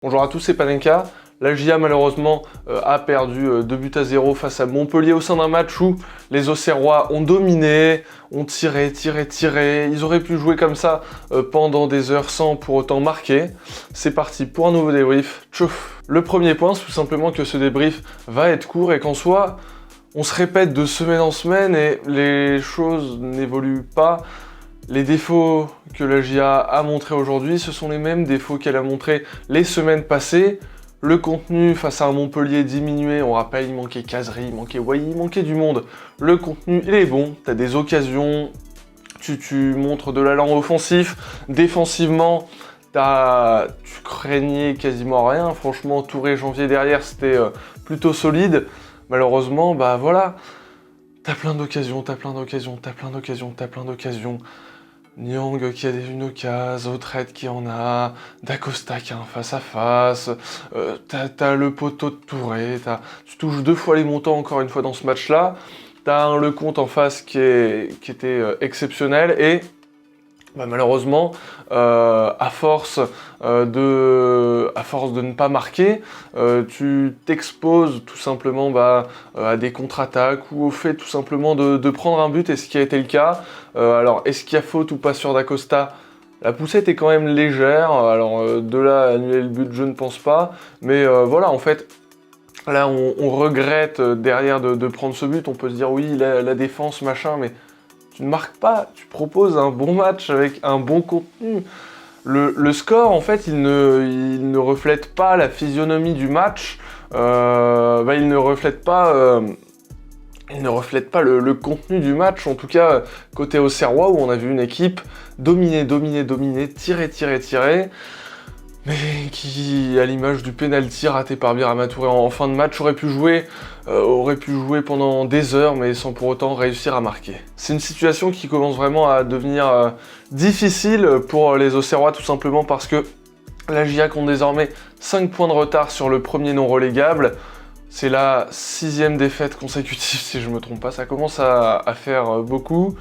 Bonjour à tous, c'est Panenka. La GIA malheureusement a perdu 2-0 face à Montpellier au sein d'un match où les Auxerrois ont dominé, ont tiré. Ils auraient pu jouer comme ça pendant des heures sans pour autant marquer. C'est parti pour un nouveau débrief. Tchouf. Le premier point, c'est tout simplement que ce débrief va être court et qu'en soi, on se répète de semaine en semaine et les choses n'évoluent pas. Les défauts que la GIA a montrés aujourd'hui, ce sont les mêmes défauts qu'elle a montrés les semaines passées. Le contenu face à un Montpellier diminué, on rappelle, il manquait Cazerie, il manquait Wai, il manquait du monde. Le contenu, il est bon, t'as des occasions, tu montres de l'allant offensif. Défensivement, tu craignais quasiment rien. Franchement, Touré, Janvier derrière, c'était plutôt solide. Malheureusement, bah voilà, t'as plein d'occasions. Nyang qui a une occasion, Autrette qui en a, Dacosta qui a un face-à-face, t'as le poteau de Touré, tu touches 2 fois les montants encore une fois dans ce match-là, t'as un Lecomte en face qui était exceptionnel et bah, malheureusement, à force de ne pas marquer, tu t'exposes tout simplement à des contre-attaques ou au fait tout simplement de prendre un but, et ce qui a été le cas. Alors, est-ce qu'il y a faute ou pas sur Dacosta? La poussette est quand même légère, alors de là à annuler le but, je ne pense pas, mais voilà, en fait, là on regrette derrière de prendre ce but, on peut se dire oui, la défense, machin, mais tu ne marques pas, tu proposes un bon match avec un bon contenu. Le score, en fait, il ne reflète pas la physionomie du match, il ne reflète pas le contenu du match, en tout cas côté Auxerrois, où on a vu une équipe dominer, tirer, mais qui, à l'image du penalty raté par Birama Touré en fin de match, aurait pu jouer pendant des heures, mais sans pour autant réussir à marquer. C'est une situation qui commence vraiment à devenir difficile pour les Auxerrois, tout simplement parce que la GIA compte désormais 5 points de retard sur le premier non relégable. C'est la 6e défaite consécutive, si je ne me trompe pas. Ça commence à faire beaucoup.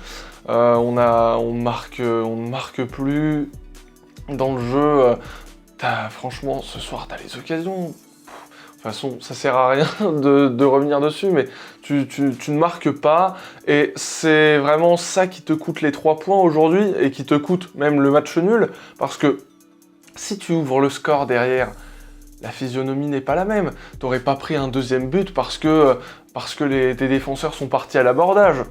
On ne marque plus dans le jeu. Franchement, ce soir, t'as les occasions. De toute façon, ça sert à rien de revenir dessus, mais tu ne marques pas. Et c'est vraiment ça qui te coûte les 3 points aujourd'hui et qui te coûte même le match nul. Parce que si tu ouvres le score derrière, la physionomie n'est pas la même. T'aurais pas pris un deuxième but parce que tes défenseurs sont partis à l'abordage.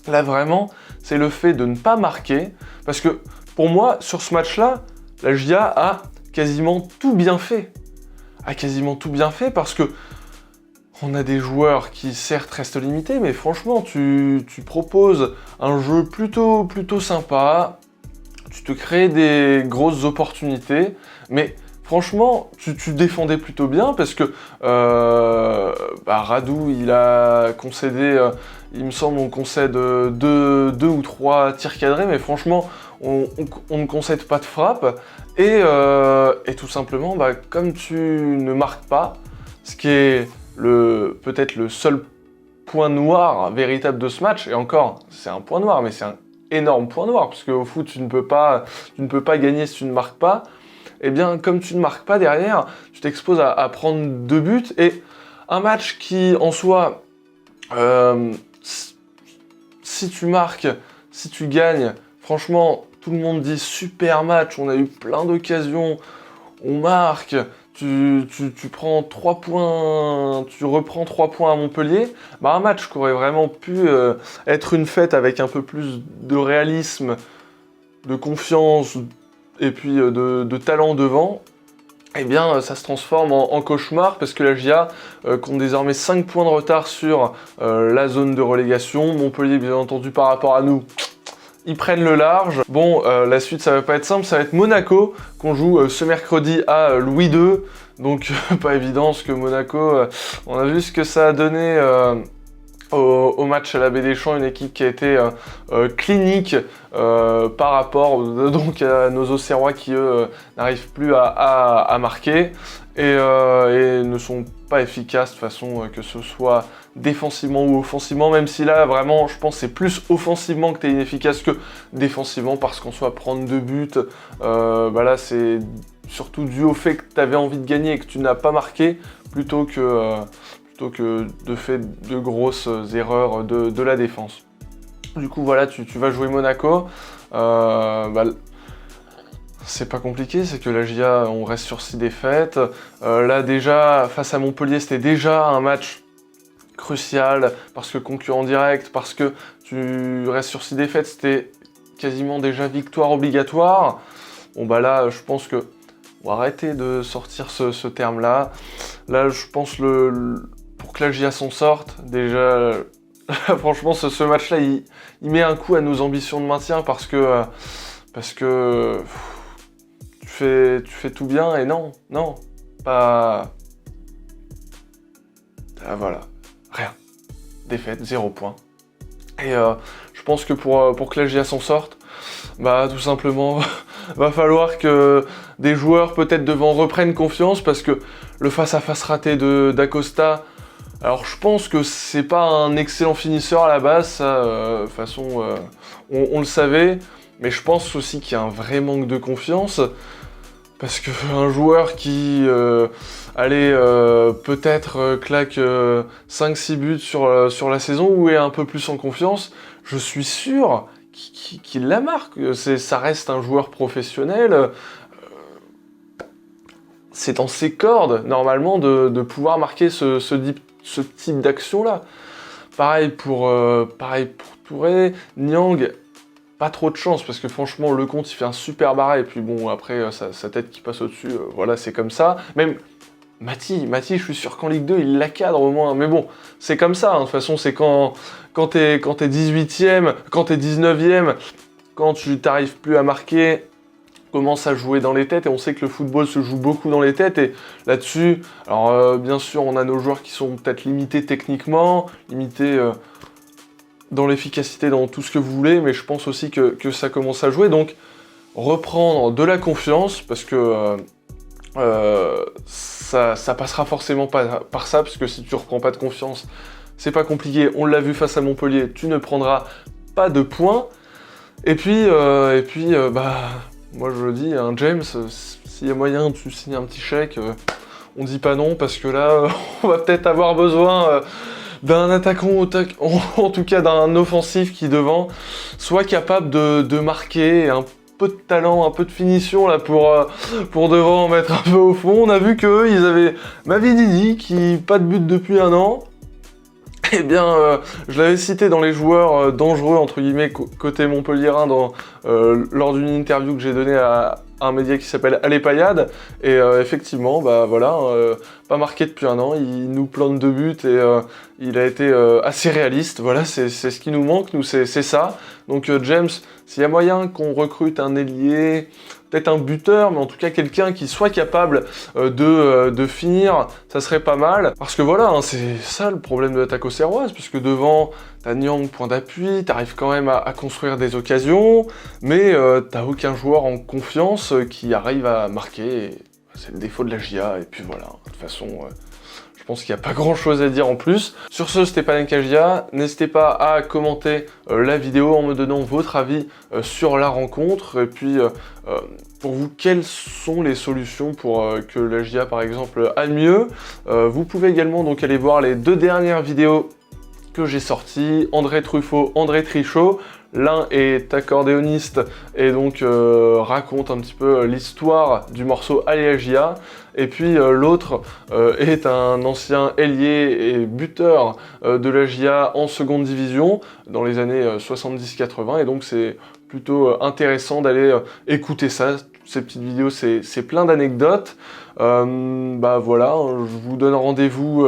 Là, vraiment, c'est le fait de ne pas marquer. Parce que, pour moi, sur ce match-là, la GIA a quasiment tout bien fait. Parce que on a des joueurs qui certes restent limités, mais franchement, tu proposes un jeu plutôt sympa, tu te crées des grosses opportunités, mais franchement, tu défendais plutôt bien parce que Radou, il a concédé, il me semble, on concède 2 ou 3 tirs cadrés, mais franchement, on ne concède pas de frappe. Et tout simplement, comme tu ne marques pas, ce qui est peut-être le seul point noir véritable de ce match, et encore, c'est un point noir, mais c'est un énorme point noir, parce qu'au foot, tu ne peux pas gagner si tu ne marques pas. Et bien, comme tu ne marques pas derrière, tu t'exposes à prendre 2 buts, et un match qui, en soi, si tu marques, si tu gagnes, franchement, tout le monde dit super match, on a eu plein d'occasions, on marque, tu prends 3 points, tu reprends 3 points à Montpellier, un match qui aurait vraiment pu être une fête avec un peu plus de réalisme, de confiance et puis de talent devant. Eh bien, ça se transforme en cauchemar parce que la GIA compte désormais 5 points de retard sur la zone de relégation. Montpellier, bien entendu, par rapport à nous, ils prennent le large. Bon, la suite, ça va pas être simple, ça va être Monaco, qu'on joue ce mercredi à Louis II. Donc, pas évident, parce que Monaco, on a vu ce que ça a donné au match à la Baie des Champs, une équipe qui a été clinique par rapport donc à nos Auxerrois qui, eux, n'arrivent plus à marquer et ne sont pas efficaces de toute façon, que ce soit défensivement ou offensivement, même si là, vraiment, je pense que c'est plus offensivement que tu es inefficace que défensivement, parce qu'en soit prendre 2 buts, là, c'est surtout dû au fait que tu avais envie de gagner et que tu n'as pas marqué, plutôt que de fait de grosses erreurs de la défense. Du coup, voilà, tu vas jouer Monaco. C'est pas compliqué, c'est que la GIA, on reste sur 6 défaites. Là, déjà, face à Montpellier, c'était déjà un match crucial, parce que concurrent direct, parce que tu restes sur 6 défaites, c'était quasiment déjà victoire obligatoire. Bon, bah là, je pense que on va arrêter de sortir ce terme-là. Là, je pense pour que la GIA s'en sorte, déjà, franchement, ce match-là, il met un coup à nos ambitions de maintien parce que tu fais tout bien et non, pas... Ah, voilà, rien. Défaite, 0 points. Et je pense que pour que la GIA s'en sorte, bah tout simplement, va falloir que des joueurs peut-être devant reprennent confiance parce que le face-à-face raté d'Acosta, alors je pense que c'est pas un excellent finisseur à la base, ça, de toute façon, on le savait, mais je pense aussi qu'il y a un vrai manque de confiance. Parce qu'un joueur qui, peut-être claque 5-6 buts sur la saison ou est un peu plus en confiance, je suis sûr qu'il la marque. Ça reste un joueur professionnel. C'est dans ses cordes, normalement, de pouvoir marquer ce type d'action-là. Pareil pour Touré, Niang. Pas trop de chance parce que franchement Lecomte il fait un super barré et puis bon après sa tête qui passe au-dessus, voilà c'est comme ça. Même Mati je suis sûr qu'en Ligue 2 il la cadre au moins, mais bon c'est comme ça, hein. De toute façon c'est quand t'es 18ème, quand t'es 19ème, quand tu t'arrives plus à marquer, commence à jouer dans les têtes et on sait que le football se joue beaucoup dans les têtes et là-dessus, alors bien sûr on a nos joueurs qui sont peut-être limités techniquement, limités... dans l'efficacité, dans tout ce que vous voulez, mais je pense aussi que ça commence à jouer, donc reprendre de la confiance, parce que ça passera forcément pas par ça, parce que si tu reprends pas de confiance, c'est pas compliqué, on l'a vu face à Montpellier, tu ne prendras pas de points, et puis moi je le dis, hein, James, s'il y a moyen, tu signes un petit chèque, on dit pas non, parce que là, on va peut-être avoir besoin... d'un attaquant, en tout cas d'un offensif qui devant soit capable de marquer, un peu de talent, un peu de finition là pour devant mettre un peu au fond. On a vu qu'eux, ils avaient Mavididi qui pas de but depuis 1 an. Eh bien, je l'avais cité dans les joueurs dangereux, entre guillemets, côté montpelliérain, lors d'une interview que j'ai donnée à un média qui s'appelle Allez Payade, et effectivement, bah voilà, pas marqué depuis 1 an, il nous plante 2 buts, et il a été assez réaliste, voilà, c'est ce qui nous manque, nous, c'est ça. Donc James, s'il y a moyen qu'on recrute un ailier, peut-être un buteur, mais en tout cas quelqu'un qui soit capable de finir, ça serait pas mal. Parce que voilà, hein, c'est ça le problème de l'attaque auxerroise, puisque devant, t'as Niang, point d'appui, t'arrives quand même à construire des occasions, mais t'as aucun joueur en confiance qui arrive à marquer. C'est le défaut de la GIA, et puis voilà, de toute façon... je pense qu'il n'y a pas grand chose à dire en plus. Sur ce, c'était Panenka GIA. N'hésitez pas à commenter la vidéo en me donnant votre avis sur la rencontre. Et puis, pour vous, quelles sont les solutions pour que la GIA, par exemple, aille mieux. Vous pouvez également donc aller voir les 2 dernières vidéos que j'ai sorties. André Truffaut, André Trichot. L'un est accordéoniste et donc raconte un petit peu l'histoire du morceau Allez GIA. Et puis l'autre est un ancien ailier et buteur de la GIA en seconde division dans les années 70-80. Et donc c'est plutôt intéressant d'aller écouter ça. Ces petites vidéos, c'est plein d'anecdotes. Bah voilà, je vous donne rendez-vous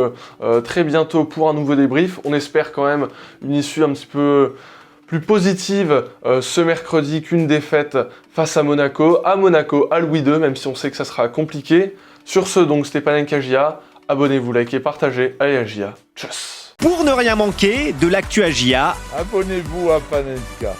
très bientôt pour un nouveau débrief. On espère quand même une issue un petit peu... plus positive ce mercredi qu'une défaite face à Monaco, à Louis II, même si on sait que ça sera compliqué. Sur ce, donc, c'était Panenka GIA. Abonnez-vous, likez, partagez. Allez à GIA. Tchuss. Pour ne rien manquer de l'actu à GIA, abonnez-vous à Panenka.